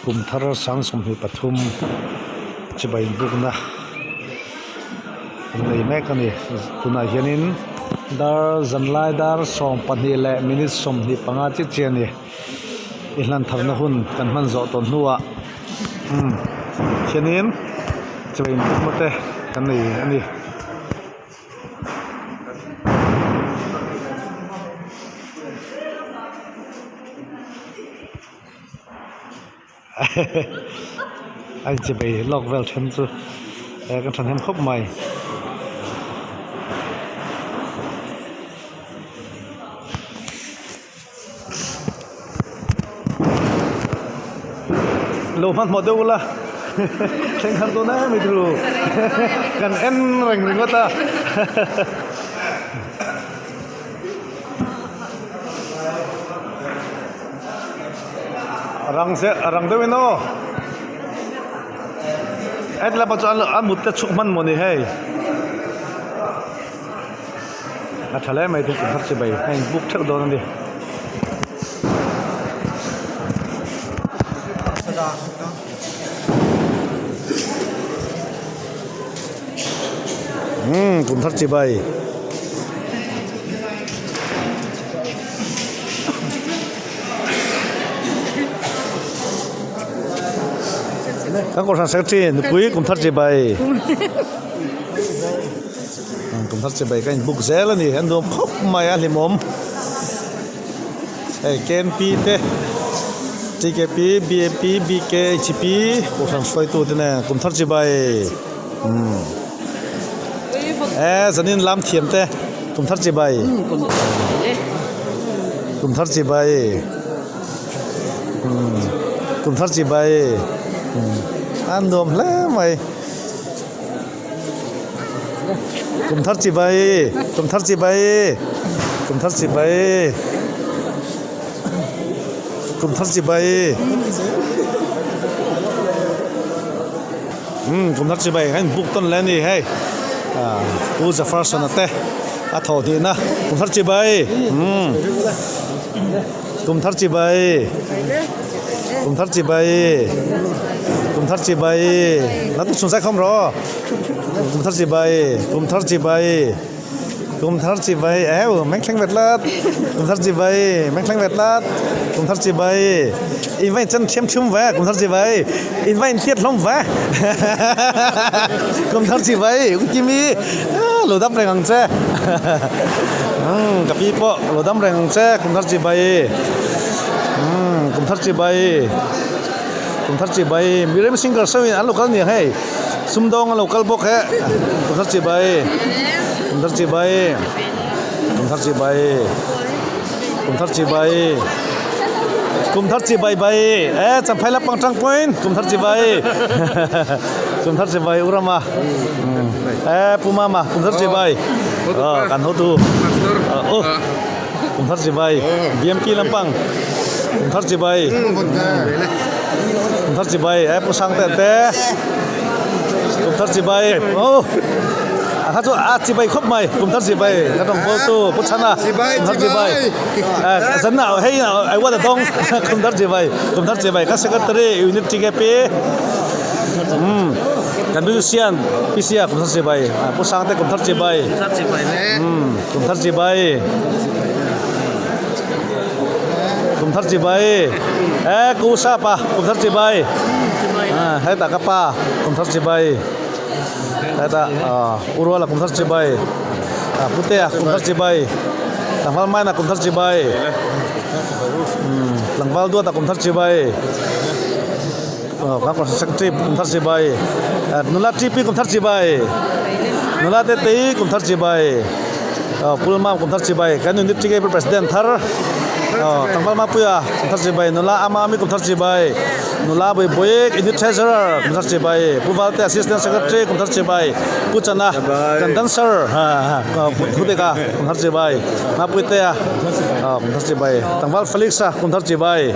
kum thar sang som hi pathum chibai buk na nei mek ani tuna hianin dar zanlai dar som pani le minute som hi panga chi chiani ihlan tharna hun kan man zo ton nuwa hianin chibai buk mate kan nei ani anh chỉ bị lọc vào thêm chứ cái thằng em khóc mày lô mắt một đâu là thành thằng tôi nè mày thử cần em rành rành ta răng đâu nó ấy là bao giờ ăn một tết chúc mừng moni hay thà lẽ mày thì cũng thật sự bày anh book trước đó đi cũng thật sự bày các con sáng trên quý cũng thắt dây bay cũng thắt dây bay cái bục rẽ là gì anh đùm khóc mày ăn liềm ốm cái pi thế GKP BAP BK HP cũng thằng xoay tu thế này cũng thắt dây bay giờ nên làm thiểm thế cũng thắt dây bay cũng thắt dây bay cũng thắt dây bay ăn đùm lắm mày cùng thắt chị bay cùng thắt chị bay cùng thắt chị bay cùng thắt chị bay cùng thắt chị bay anh bục ton lên đi hay u giờ first one thế thầu thì na cùng thắt chị bay cùng thắt chị bay cùng thắt chị bay cùng thắt chị bay nó tụi xuống sai không rồi cùng thắt chị bay cùng thắt chị bay cùng thắt chị bay éo mấy khánh vẹt lát cùng thắt chị bay mấy khánh vẹt lát cùng thắt chị bay in vay chân chém chung vẽ cùng thắt chị bay in vay thiết lông vẽ cùng thắt chị bay cũng kim mi lô đắp này ngang xe cặp y po lô đắp này ngang xe cùng thắt chị bay cùng thắt chị bay cùng thắt chị bay mi rem single sao anh local nhiều hay sum dong local book hay cùng thắt chị bay cùng thắt chị bay cùng thắt chị bay cùng thắt chị bay cùng thắt chị bay bay chẳng phải là bằng trăng point cùng thắt chị bay cùng thắt chị bay urama puma mà cùng thắt chị bay kan hô tu cùng thắt chị bay BMK Lampang cùng thắt chị bay cùng thắt chị bay pusang tete cùng thắt chị bay hát cho chị bay khóc mày cùng thắt chị bay cái đồng vô tu puchana cùng thắt chị bay dẫn nào hay nào ai qua được không cùng thắt chị bay các secretary unit GKP Conducian PCA cùng thắt chị bay pusang tete cùng thắt chị bay cùng thắt chị bay cùng thắt chị bay cú sa pa cùng thắt chị bay hay ta kapa cùng thắt chị bay hay ta urwa là cùng thắt chị bay putea cùng thắt chị bay tang val mai na cùng thắt chị bay lang val dua ta cùng thắt chị bay các con sắc trip cùng thắt chị bay nula tripi cùng thắt chị bay nula tete cùng thắt chị bay pulma cùng thắt chị bay cái unit GKP president thar tanggal mapuya kumthar bay nula amami kumthar bay nula boy boyek unit treasurer kumthar bay puvalte assistant secretary kumthar bay puchana condenser puteka kumthar bay mapuite kumthar bay tangval felixa kumthar bay